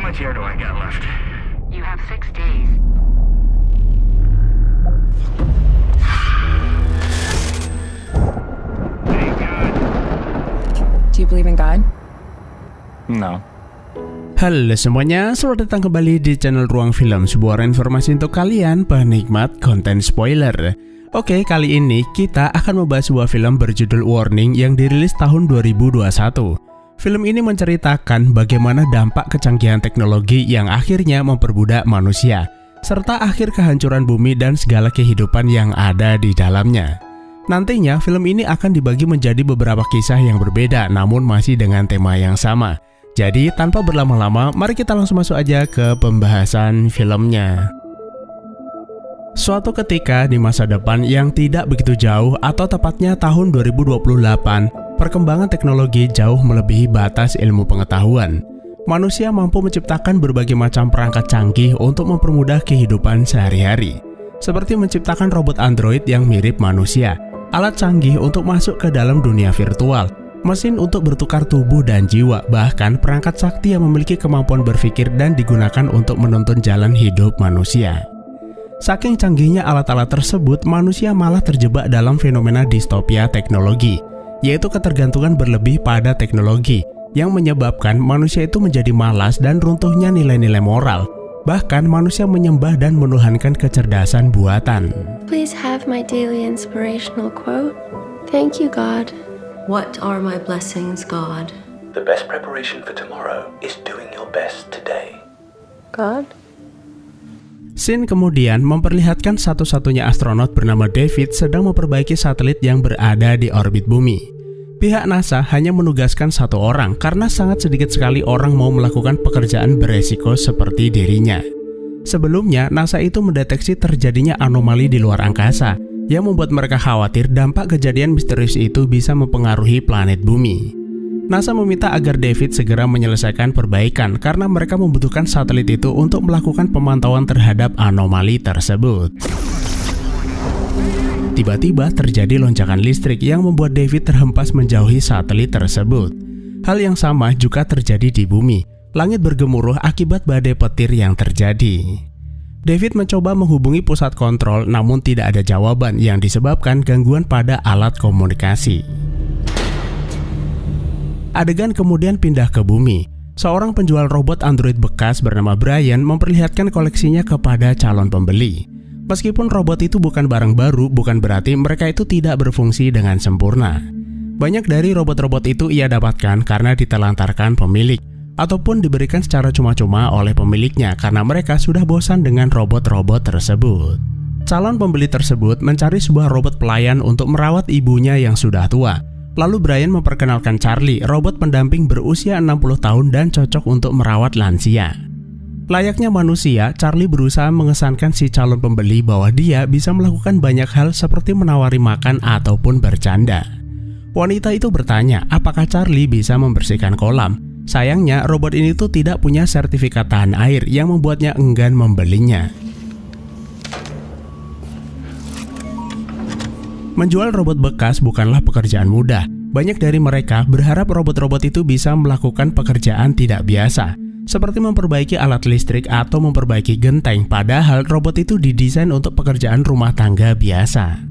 much air do I got left? You have 6 days. Thank God. Do you believe in God? No. Halo semuanya, selamat datang kembali di channel Ruang Film, sebuah informasi untuk kalian penikmat konten spoiler. Oke, kali ini kita akan membahas sebuah film berjudul Warning yang dirilis tahun 2021. Film ini menceritakan bagaimana dampak kecanggihan teknologi yang akhirnya memperbudak manusia, serta akhir kehancuran bumi dan segala kehidupan yang ada di dalamnya. Nantinya, film ini akan dibagi menjadi beberapa kisah yang berbeda, namun masih dengan tema yang sama. Jadi, tanpa berlama-lama, mari kita langsung masuk aja ke pembahasan filmnya. Suatu ketika di masa depan yang tidak begitu jauh, atau tepatnya tahun 2028, perkembangan teknologi jauh melebihi batas ilmu pengetahuan. Manusia mampu menciptakan berbagai macam perangkat canggih untuk mempermudah kehidupan sehari-hari. Seperti menciptakan robot android yang mirip manusia, alat canggih untuk masuk ke dalam dunia virtual, mesin untuk bertukar tubuh dan jiwa, bahkan perangkat sakti yang memiliki kemampuan berpikir dan digunakan untuk menuntun jalan hidup manusia. Saking canggihnya alat-alat tersebut, manusia malah terjebak dalam fenomena distopia teknologi, yaitu ketergantungan berlebih pada teknologi, yang menyebabkan manusia itu menjadi malas dan runtuhnya nilai-nilai moral. Bahkan manusia menyembah dan menuhankan kecerdasan buatan. Please have my daily inspirational quote. Thank you, God. What are my blessings, God? The best preparation for tomorrow is doing your best today. God? Scene kemudian memperlihatkan satu-satunya astronot bernama David sedang memperbaiki satelit yang berada di orbit bumi. Pihak NASA hanya menugaskan satu orang karena sangat sedikit sekali orang mau melakukan pekerjaan beresiko seperti dirinya. Sebelumnya, NASA itu mendeteksi terjadinya anomali di luar angkasa yang membuat mereka khawatir dampak kejadian misterius itu bisa mempengaruhi planet bumi. NASA meminta agar David segera menyelesaikan perbaikan karena mereka membutuhkan satelit itu untuk melakukan pemantauan terhadap anomali tersebut. Tiba-tiba terjadi lonjakan listrik yang membuat David terhempas menjauhi satelit tersebut. Hal yang sama juga terjadi di bumi. Langit bergemuruh akibat badai petir yang terjadi. David mencoba menghubungi pusat kontrol, namun tidak ada jawaban yang disebabkan gangguan pada alat komunikasi. Adegan kemudian pindah ke bumi. Seorang penjual robot android bekas bernama Brian memperlihatkan koleksinya kepada calon pembeli. Meskipun robot itu bukan barang baru, bukan berarti mereka itu tidak berfungsi dengan sempurna. Banyak dari robot-robot itu ia dapatkan karena ditelantarkan pemilik, ataupun diberikan secara cuma-cuma oleh pemiliknya karena mereka sudah bosan dengan robot-robot tersebut. Calon pembeli tersebut mencari sebuah robot pelayan untuk merawat ibunya yang sudah tua. Lalu Brian memperkenalkan Charlie, robot pendamping berusia 60 tahun dan cocok untuk merawat lansia. Layaknya manusia, Charlie berusaha mengesankan si calon pembeli bahwa dia bisa melakukan banyak hal seperti menawari makan ataupun bercanda. Wanita itu bertanya apakah Charlie bisa membersihkan kolam. Sayangnya, robot ini tuh tidak punya sertifikat tahan air yang membuatnya enggan membelinya. Menjual robot bekas bukanlah pekerjaan mudah. Banyak dari mereka berharap robot-robot itu bisa melakukan pekerjaan tidak biasa, seperti memperbaiki alat listrik atau memperbaiki genteng, padahal robot itu didesain untuk pekerjaan rumah tangga biasa.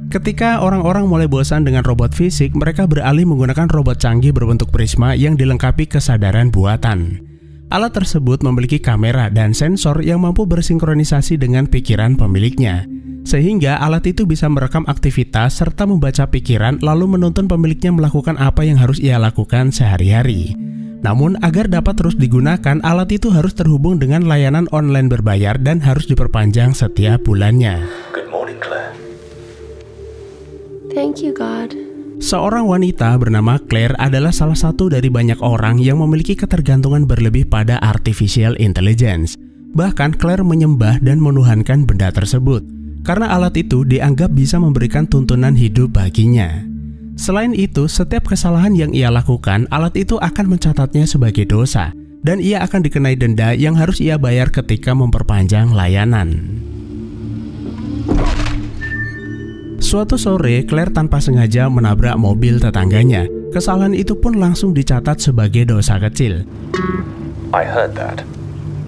Ketika orang-orang mulai bosan dengan robot fisik, mereka beralih menggunakan robot canggih berbentuk prisma yang dilengkapi kesadaran buatan. Alat tersebut memiliki kamera dan sensor yang mampu bersinkronisasi dengan pikiran pemiliknya, sehingga alat itu bisa merekam aktivitas serta membaca pikiran lalu menuntun pemiliknya melakukan apa yang harus ia lakukan sehari-hari. Namun, agar dapat terus digunakan, alat itu harus terhubung dengan layanan online berbayar dan harus diperpanjang setiap bulannya. Good morning, Claire. Thank you, God. Seorang wanita bernama Claire adalah salah satu dari banyak orang yang memiliki ketergantungan berlebih pada artificial intelligence. Bahkan Claire menyembah dan menuhankan benda tersebut, karena alat itu dianggap bisa memberikan tuntunan hidup baginya. Selain itu, setiap kesalahan yang ia lakukan, alat itu akan mencatatnya sebagai dosa, dan ia akan dikenai denda yang harus ia bayar ketika memperpanjang layanan. Suatu sore, Claire tanpa sengaja menabrak mobil tetangganya. Kesalahan itu pun langsung dicatat sebagai dosa kecil. I heard that.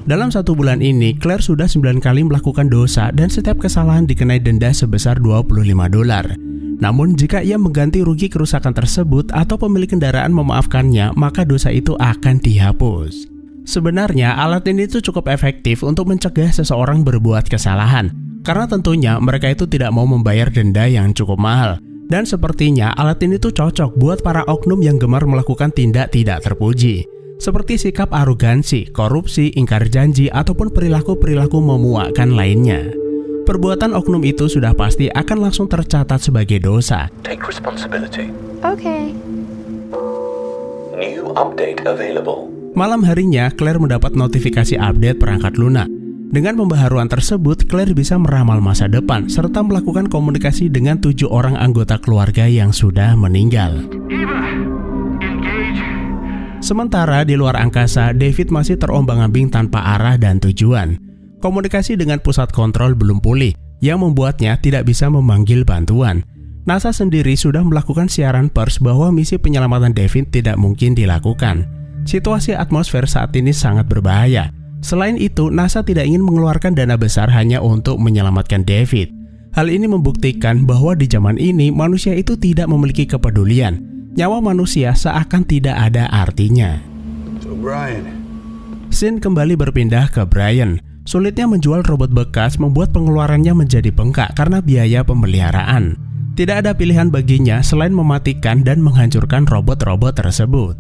Dalam 1 bulan ini, Claire sudah 9 kali melakukan dosa dan setiap kesalahan dikenai denda sebesar $25. Namun jika ia mengganti rugi kerusakan tersebut atau pemilik kendaraan memaafkannya, maka dosa itu akan dihapus. Sebenarnya alat ini tuh cukup efektif untuk mencegah seseorang berbuat kesalahan, karena tentunya mereka itu tidak mau membayar denda yang cukup mahal. Dan sepertinya alat ini tuh cocok buat para oknum yang gemar melakukan tindak tidak terpuji, seperti sikap arogansi, korupsi, ingkar janji, ataupun perilaku-perilaku memuakkan lainnya. Perbuatan oknum itu sudah pasti akan langsung tercatat sebagai dosa. Take responsibility. Okay. New update available. Malam harinya, Claire mendapat notifikasi update perangkat lunak. Dengan pembaharuan tersebut, Claire bisa meramal masa depan serta melakukan komunikasi dengan 7 orang anggota keluarga yang sudah meninggal. Sementara di luar angkasa, David masih terombang-ambing tanpa arah dan tujuan. Komunikasi dengan pusat kontrol belum pulih, yang membuatnya tidak bisa memanggil bantuan. NASA sendiri sudah melakukan siaran pers bahwa misi penyelamatan David tidak mungkin dilakukan. Situasi atmosfer saat ini sangat berbahaya. Selain itu, NASA tidak ingin mengeluarkan dana besar hanya untuk menyelamatkan David. Hal ini membuktikan bahwa di zaman ini manusia itu tidak memiliki kepedulian. Nyawa manusia seakan tidak ada artinya. So Brian. Scene kembali berpindah ke Brian. Sulitnya menjual robot bekas membuat pengeluarannya menjadi bengkak karena biaya pemeliharaan. Tidak ada pilihan baginya selain mematikan dan menghancurkan robot-robot tersebut.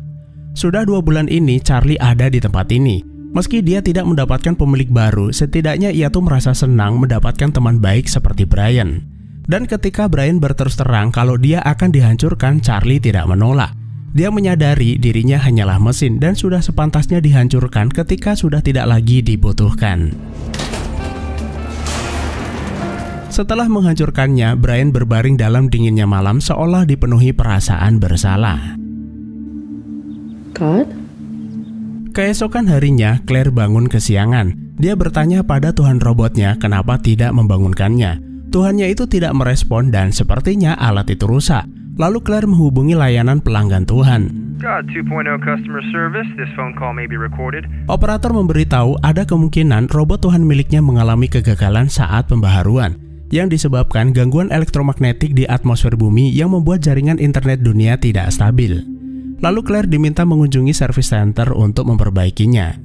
Sudah 2 bulan ini Charlie ada di tempat ini. Meski dia tidak mendapatkan pemilik baru, setidaknya ia tuh merasa senang mendapatkan teman baik seperti Brian. Dan ketika Brian berterus terang kalau dia akan dihancurkan, Charlie tidak menolak. Dia menyadari dirinya hanyalah mesin dan sudah sepantasnya dihancurkan ketika sudah tidak lagi dibutuhkan. Setelah menghancurkannya, Brian berbaring dalam dinginnya malam seolah dipenuhi perasaan bersalah. God? Keesokan harinya, Claire bangun kesiangan. Dia bertanya pada Tuhan robotnya kenapa tidak membangunkannya. Tuhannya itu tidak merespon dan sepertinya alat itu rusak. Lalu Claire menghubungi layanan pelanggan Tuhan. God 2.0 customer service. This phone call may be recorded. Operator memberitahu ada kemungkinan robot Tuhan miliknya mengalami kegagalan saat pembaharuan yang disebabkan gangguan elektromagnetik di atmosfer bumi yang membuat jaringan internet dunia tidak stabil. Lalu Claire diminta mengunjungi service center untuk memperbaikinya.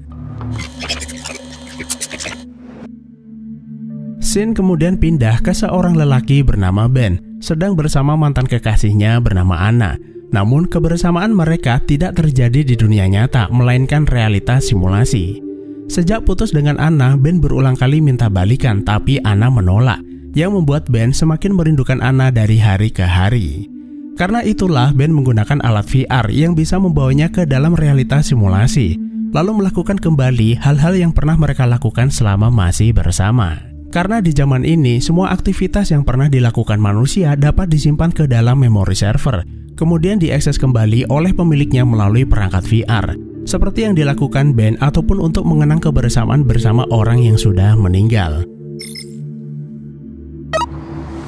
Scene kemudian pindah ke seorang lelaki bernama Ben, sedang bersama mantan kekasihnya bernama Anna. Namun kebersamaan mereka tidak terjadi di dunia nyata, melainkan realitas simulasi. Sejak putus dengan Anna, Ben berulang kali minta balikan, tapi Anna menolak, yang membuat Ben semakin merindukan Anna dari hari ke hari. Karena itulah Ben menggunakan alat VR yang bisa membawanya ke dalam realitas simulasi, lalu melakukan kembali hal-hal yang pernah mereka lakukan selama masih bersama. Karena di zaman ini, semua aktivitas yang pernah dilakukan manusia dapat disimpan ke dalam memori server, kemudian diakses kembali oleh pemiliknya melalui perangkat VR, seperti yang dilakukan Ben ataupun untuk mengenang kebersamaan bersama orang yang sudah meninggal.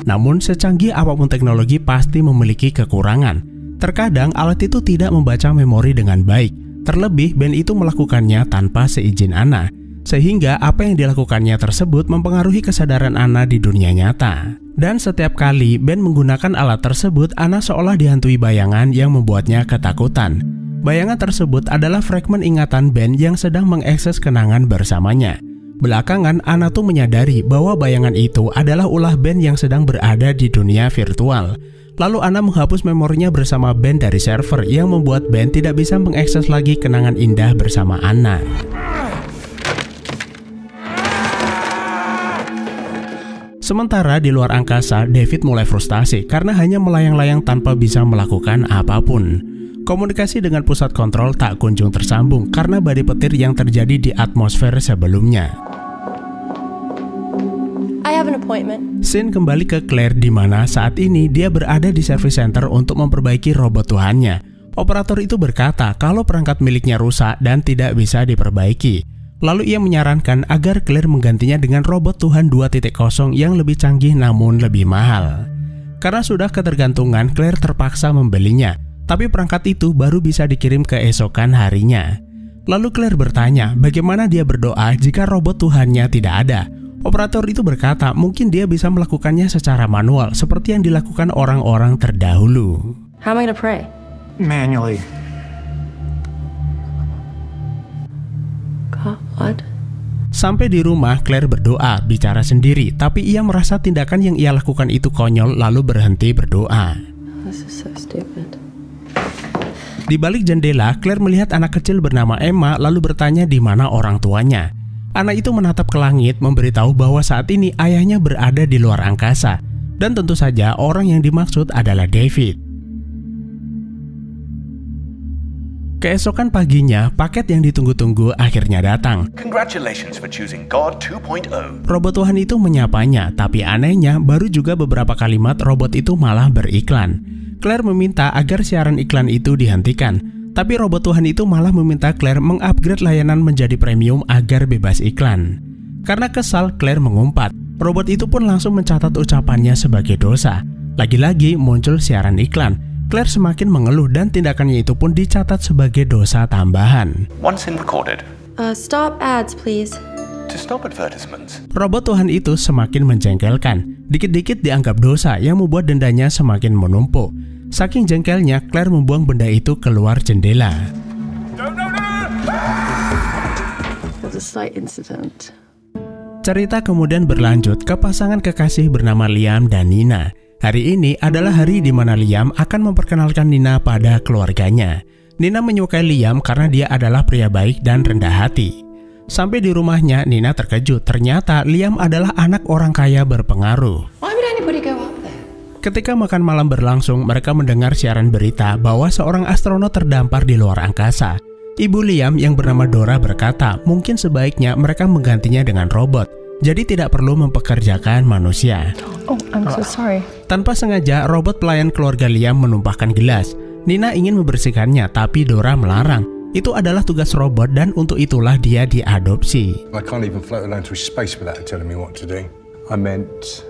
Namun secanggih apapun teknologi pasti memiliki kekurangan. Terkadang alat itu tidak membaca memori dengan baik. Terlebih Ben itu melakukannya tanpa seizin Anna, sehingga apa yang dilakukannya tersebut mempengaruhi kesadaran Anna di dunia nyata. Dan setiap kali Ben menggunakan alat tersebut, Anna seolah dihantui bayangan yang membuatnya ketakutan. Bayangan tersebut adalah fragmen ingatan Ben yang sedang mengakses kenangan bersamanya. Belakangan, Anna tuh menyadari bahwa bayangan itu adalah ulah Ben yang sedang berada di dunia virtual. Lalu Anna menghapus memorinya bersama Ben dari server yang membuat Ben tidak bisa mengakses lagi kenangan indah bersama Anna. Sementara di luar angkasa, David mulai frustasi karena hanya melayang-layang tanpa bisa melakukan apapun. Komunikasi dengan pusat kontrol tak kunjung tersambung karena badai petir yang terjadi di atmosfer sebelumnya. I have an appointment. Scene kembali ke Claire di mana saat ini dia berada di service center untuk memperbaiki robot Tuhannya. Operator itu berkata kalau perangkat miliknya rusak dan tidak bisa diperbaiki. Lalu ia menyarankan agar Claire menggantinya dengan robot Tuhan 2.0 yang lebih canggih namun lebih mahal. Karena sudah ketergantungan, Claire terpaksa membelinya. Tapi perangkat itu baru bisa dikirim keesokan harinya. Lalu Claire bertanya bagaimana dia berdoa jika robot Tuhannya tidak ada. Operator itu berkata mungkin dia bisa melakukannya secara manual seperti yang dilakukan orang-orang terdahulu. How am I gonna pray? Manually. God? Sampai di rumah, Claire berdoa, bicara sendiri, tapi ia merasa tindakan yang ia lakukan itu konyol lalu berhenti berdoa. This is so stupid. Di balik jendela, Claire melihat anak kecil bernama Emma lalu bertanya di mana orang tuanya. Anak itu menatap ke langit memberitahu bahwa saat ini ayahnya berada di luar angkasa. Dan tentu saja orang yang dimaksud adalah David. Keesokan paginya, paket yang ditunggu-tunggu akhirnya datang. Congratulations for choosing God 2.0. Robot Tuhan itu menyapanya, tapi anehnya baru juga beberapa kalimat robot itu malah beriklan. Claire meminta agar siaran iklan itu dihentikan, tapi robot Tuhan itu malah meminta Claire mengupgrade layanan menjadi premium agar bebas iklan. Karena kesal, Claire mengumpat. Robot itu pun langsung mencatat ucapannya sebagai dosa. Lagi-lagi muncul siaran iklan. Claire semakin mengeluh dan tindakannya itu pun dicatat sebagai dosa tambahan. Once in recorded. Stop ads, please. To stop advertisements. Robot Tuhan itu semakin menjengkelkan. Dikit-dikit dianggap dosa yang membuat dendanya semakin menumpuk. Saking jengkelnya, Claire membuang benda itu keluar jendela. It was a slight incident. Cerita kemudian berlanjut ke pasangan kekasih bernama Liam dan Nina. Hari ini adalah hari di mana Liam akan memperkenalkan Nina pada keluarganya. Nina menyukai Liam karena dia adalah pria baik dan rendah hati. Sampai di rumahnya, Nina terkejut. Ternyata Liam adalah anak orang kaya berpengaruh. Why would anybody go up there? Ketika makan malam berlangsung, mereka mendengar siaran berita bahwa seorang astronot terdampar di luar angkasa. Ibu Liam yang bernama Dora berkata, mungkin sebaiknya mereka menggantinya dengan robot. Jadi tidak perlu mempekerjakan manusia. Oh, I'm so sorry. Tanpa sengaja, robot pelayan keluarga Liam menumpahkan gelas. Nina ingin membersihkannya, tapi Dora melarang. Itu adalah tugas robot dan untuk itulah dia diadopsi. I can't even float alone through space without telling me what to do. I meant...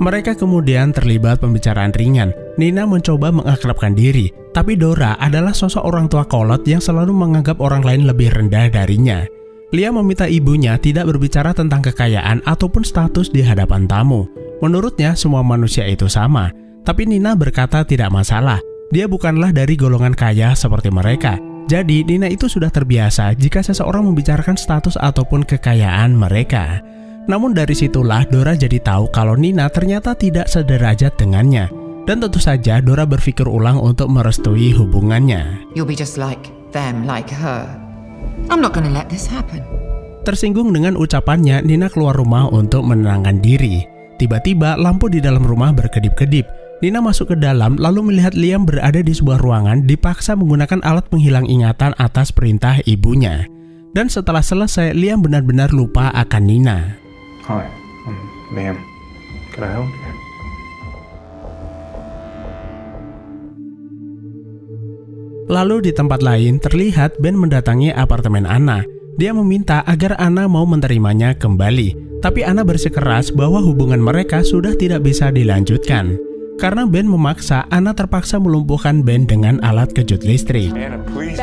Mereka kemudian terlibat pembicaraan ringan. Nina mencoba mengakrabkan diri, tapi Dora adalah sosok orang tua kolot yang selalu menganggap orang lain lebih rendah darinya. Liam meminta ibunya tidak berbicara tentang kekayaan ataupun status di hadapan tamu. Menurutnya semua manusia itu sama, tapi Nina berkata tidak masalah. Dia bukanlah dari golongan kaya seperti mereka. Jadi Nina itu sudah terbiasa jika seseorang membicarakan status ataupun kekayaan mereka. Namun dari situlah Dora jadi tahu kalau Nina ternyata tidak sederajat dengannya. Dan tentu saja Dora berpikir ulang untuk merestui hubungannya. You'll be just like them, like her. I'm not gonna let this happen. Tersinggung dengan ucapannya, Nina keluar rumah untuk menenangkan diri. Tiba-tiba lampu di dalam rumah berkedip-kedip. Nina masuk ke dalam lalu melihat Liam berada di sebuah ruangan dipaksa menggunakan alat penghilang ingatan atas perintah ibunya. Dan setelah selesai, Liam benar-benar lupa akan Nina. Hi, I'm Liam. Can I help you? Lalu di tempat lain terlihat Ben mendatangi apartemen Anna. Dia meminta agar Anna mau menerimanya kembali. Tapi Anna bersikeras bahwa hubungan mereka sudah tidak bisa dilanjutkan. Karena Ben memaksa, Anna terpaksa melumpuhkan Ben dengan alat kejut listrik. Anna, please.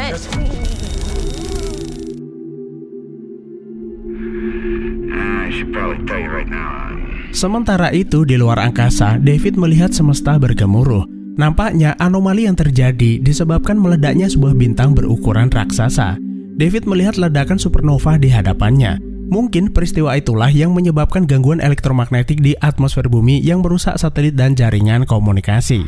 Sementara itu di luar angkasa, David melihat semesta bergemuruh. Nampaknya anomali yang terjadi disebabkan meledaknya sebuah bintang berukuran raksasa. David melihat ledakan supernova di hadapannya. Mungkin peristiwa itulah yang menyebabkan gangguan elektromagnetik di atmosfer bumi yang merusak satelit dan jaringan komunikasi.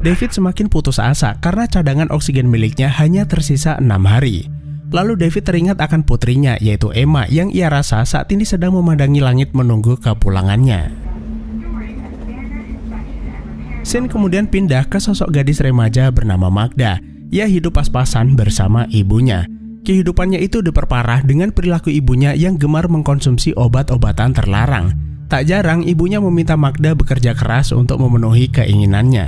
David semakin putus asa karena cadangan oksigen miliknya hanya tersisa 6 hari. Lalu David teringat akan putrinya yaitu Emma yang ia rasa saat ini sedang memandangi langit menunggu kepulangannya. Scene kemudian pindah ke sosok gadis remaja bernama Magda. Ia hidup pas-pasan bersama ibunya. Kehidupannya itu diperparah dengan perilaku ibunya yang gemar mengkonsumsi obat-obatan terlarang. Tak jarang ibunya meminta Magda bekerja keras untuk memenuhi keinginannya.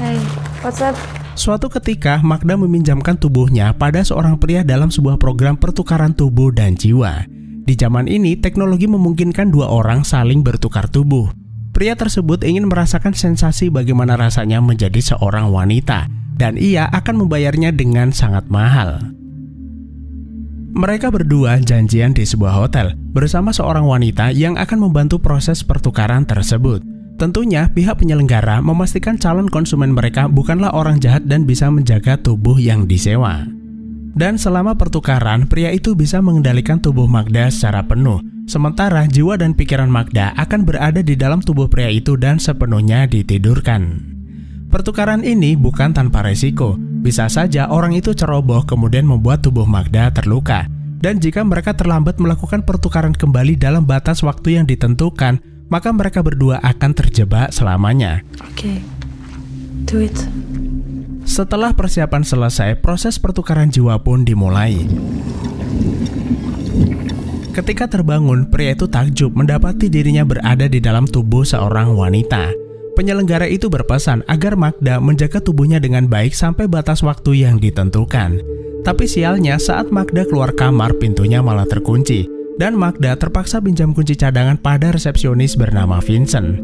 Hey, what's up? Suatu ketika Magda meminjamkan tubuhnya pada seorang pria dalam sebuah program pertukaran tubuh dan jiwa. Di zaman ini, teknologi memungkinkan dua orang saling bertukar tubuh. Pria tersebut ingin merasakan sensasi bagaimana rasanya menjadi seorang wanita, dan ia akan membayarnya dengan sangat mahal. Mereka berdua janjian di sebuah hotel bersama seorang wanita yang akan membantu proses pertukaran tersebut. Tentunya pihak penyelenggara memastikan calon konsumen mereka bukanlah orang jahat dan bisa menjaga tubuh yang disewa. Dan selama pertukaran, pria itu bisa mengendalikan tubuh Magda secara penuh, sementara jiwa dan pikiran Magda akan berada di dalam tubuh pria itu dan sepenuhnya ditidurkan. Pertukaran ini bukan tanpa resiko. Bisa saja orang itu ceroboh kemudian membuat tubuh Magda terluka. Dan jika mereka terlambat melakukan pertukaran kembali dalam batas waktu yang ditentukan, maka mereka berdua akan terjebak selamanya. Okay, do it. Setelah persiapan selesai, proses pertukaran jiwa pun dimulai. Ketika terbangun, pria itu takjub mendapati dirinya berada di dalam tubuh seorang wanita. Penyelenggara itu berpesan agar Magda menjaga tubuhnya dengan baik sampai batas waktu yang ditentukan. Tapi sialnya saat Magda keluar kamar, pintunya malah terkunci. Dan Magda terpaksa pinjam kunci cadangan pada resepsionis bernama Vincent.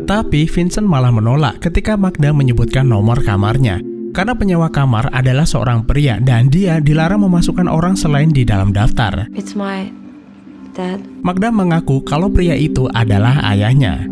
Tapi Vincent malah menolak ketika Magda menyebutkan nomor kamarnya. Karena penyewa kamar adalah seorang pria dan dia dilarang memasukkan orang selain di dalam daftar. It's my dad. Magda mengaku kalau pria itu adalah ayahnya.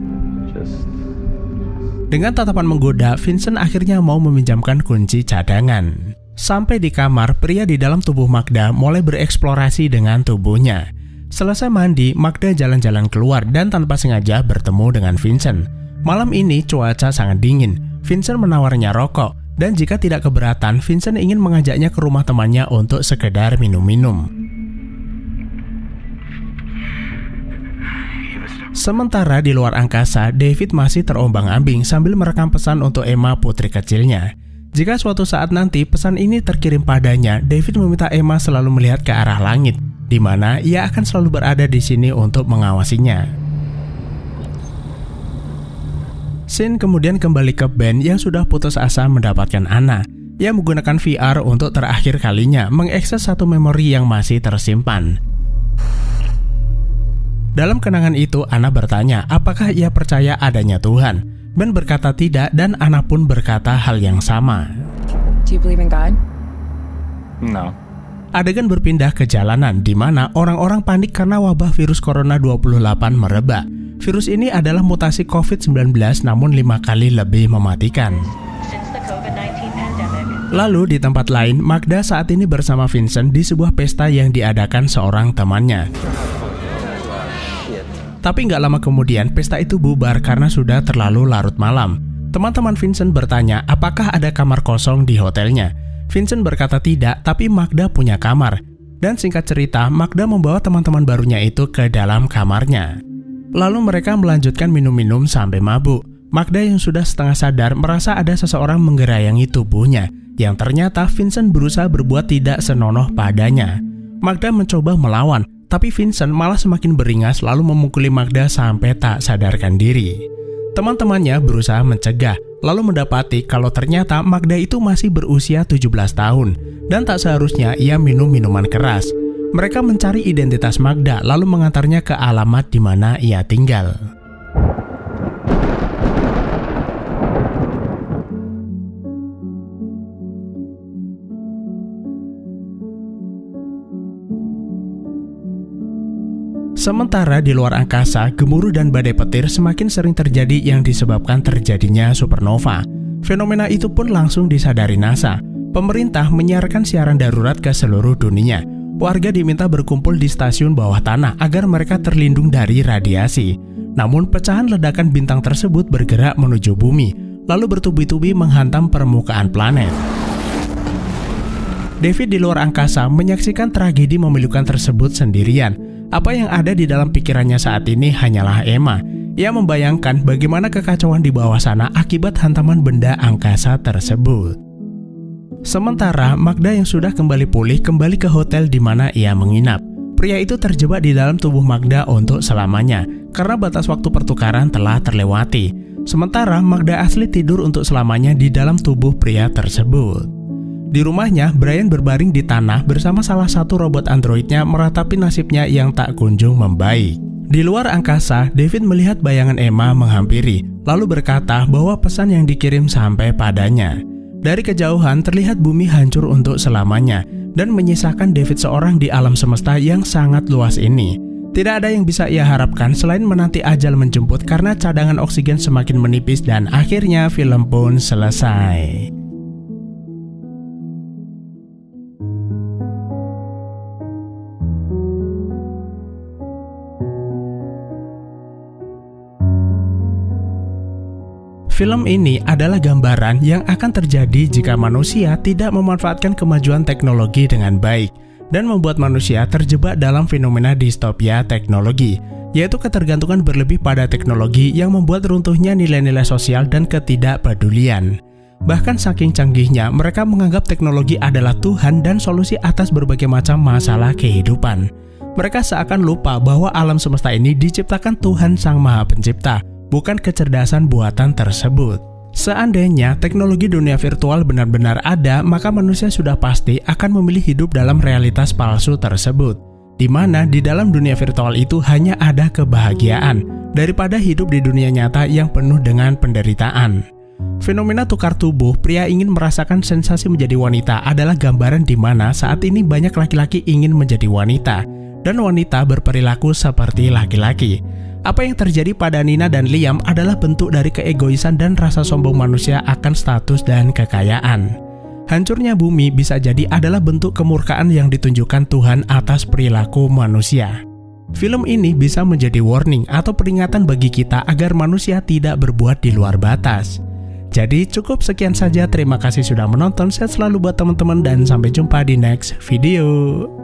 Dengan tatapan menggoda, Vincent akhirnya mau meminjamkan kunci cadangan. Sampai di kamar, pria di dalam tubuh Magda mulai bereksplorasi dengan tubuhnya. Selesai mandi, Magda jalan-jalan keluar dan tanpa sengaja bertemu dengan Vincent. Malam ini cuaca sangat dingin. Vincent menawarnya rokok, dan jika tidak keberatan, Vincent ingin mengajaknya ke rumah temannya untuk sekedar minum-minum. Sementara di luar angkasa, David masih terombang-ambing sambil merekam pesan untuk Emma, putri kecilnya. Jika suatu saat nanti pesan ini terkirim padanya, David meminta Emma selalu melihat ke arah langit, di mana ia akan selalu berada di sini untuk mengawasinya. Sin kemudian kembali ke Ben yang sudah putus asa mendapatkan Anna. Ia menggunakan VR untuk terakhir kalinya mengakses satu memori yang masih tersimpan. Dalam kenangan itu, Anna bertanya apakah ia percaya adanya Tuhan. Ben berkata tidak dan Anna pun berkata hal yang sama. Do you believe in God? No. Adegan berpindah ke jalanan di mana orang-orang panik karena wabah virus corona 28 merebak. Virus ini adalah mutasi COVID-19 namun 5 kali lebih mematikan. Lalu di tempat lain, Magda saat ini bersama Vincent di sebuah pesta yang diadakan seorang temannya. Tapi nggak lama kemudian, pesta itu bubar karena sudah terlalu larut malam. Teman-teman Vincent bertanya apakah ada kamar kosong di hotelnya. Vincent berkata tidak, tapi Magda punya kamar. Dan singkat cerita, Magda membawa teman-teman barunya itu ke dalam kamarnya. Lalu mereka melanjutkan minum-minum sampai mabuk. Magda yang sudah setengah sadar merasa ada seseorang menggerayangi tubuhnya, yang ternyata Vincent berusaha berbuat tidak senonoh padanya. Magda mencoba melawan, tapi Vincent malah semakin beringas lalu memukuli Magda sampai tak sadarkan diri. Teman-temannya berusaha mencegah, lalu mendapati kalau ternyata Magda itu masih berusia 17 tahun dan tak seharusnya ia minum minuman keras. Mereka mencari identitas Magda lalu mengantarnya ke alamat di mana ia tinggal. Sementara di luar angkasa, gemuruh dan badai petir semakin sering terjadi yang disebabkan terjadinya supernova. Fenomena itu pun langsung disadari NASA. Pemerintah menyiarkan siaran darurat ke seluruh dunia. Warga diminta berkumpul di stasiun bawah tanah agar mereka terlindung dari radiasi. Namun pecahan ledakan bintang tersebut bergerak menuju bumi, lalu bertubi-tubi menghantam permukaan planet. David di luar angkasa menyaksikan tragedi memilukan tersebut sendirian. Apa yang ada di dalam pikirannya saat ini hanyalah Emma. Ia membayangkan bagaimana kekacauan di bawah sana akibat hantaman benda angkasa tersebut. Sementara Magda yang sudah kembali pulih kembali ke hotel di mana ia menginap. Pria itu terjebak di dalam tubuh Magda untuk selamanya karena batas waktu pertukaran telah terlewati. Sementara Magda asli tidur untuk selamanya di dalam tubuh pria tersebut. Di rumahnya, Brian berbaring di tanah bersama salah satu robot androidnya meratapi nasibnya yang tak kunjung membaik. Di luar angkasa, David melihat bayangan Emma menghampiri, lalu berkata bahwa pesan yang dikirim sampai padanya. Dari kejauhan terlihat bumi hancur untuk selamanya, dan menyisakan David seorang di alam semesta yang sangat luas ini. Tidak ada yang bisa ia harapkan selain menanti ajal menjemput karena cadangan oksigen semakin menipis dan akhirnya film pun selesai. Film ini adalah gambaran yang akan terjadi jika manusia tidak memanfaatkan kemajuan teknologi dengan baik dan membuat manusia terjebak dalam fenomena distopia teknologi, yaitu ketergantungan berlebih pada teknologi yang membuat runtuhnya nilai-nilai sosial dan ketidakpedulian. Bahkan saking canggihnya, mereka menganggap teknologi adalah Tuhan dan solusi atas berbagai macam masalah kehidupan. Mereka seakan lupa bahwa alam semesta ini diciptakan Tuhan Sang Maha Pencipta, bukan kecerdasan buatan tersebut. Seandainya teknologi dunia virtual benar-benar ada, maka manusia sudah pasti akan memilih hidup dalam realitas palsu tersebut, di mana di dalam dunia virtual itu hanya ada kebahagiaan, daripada hidup di dunia nyata yang penuh dengan penderitaan. Fenomena tukar tubuh, pria ingin merasakan sensasi menjadi wanita adalah gambaran di mana saat ini banyak laki-laki ingin menjadi wanita, dan wanita berperilaku seperti laki-laki. Apa yang terjadi pada Nina dan Liam adalah bentuk dari keegoisan dan rasa sombong manusia akan status dan kekayaan. Hancurnya bumi bisa jadi adalah bentuk kemurkaan yang ditunjukkan Tuhan atas perilaku manusia. Film ini bisa menjadi warning atau peringatan bagi kita agar manusia tidak berbuat di luar batas. Jadi cukup sekian saja, terima kasih sudah menonton, sehat selalu buat teman-teman dan sampai jumpa di next video.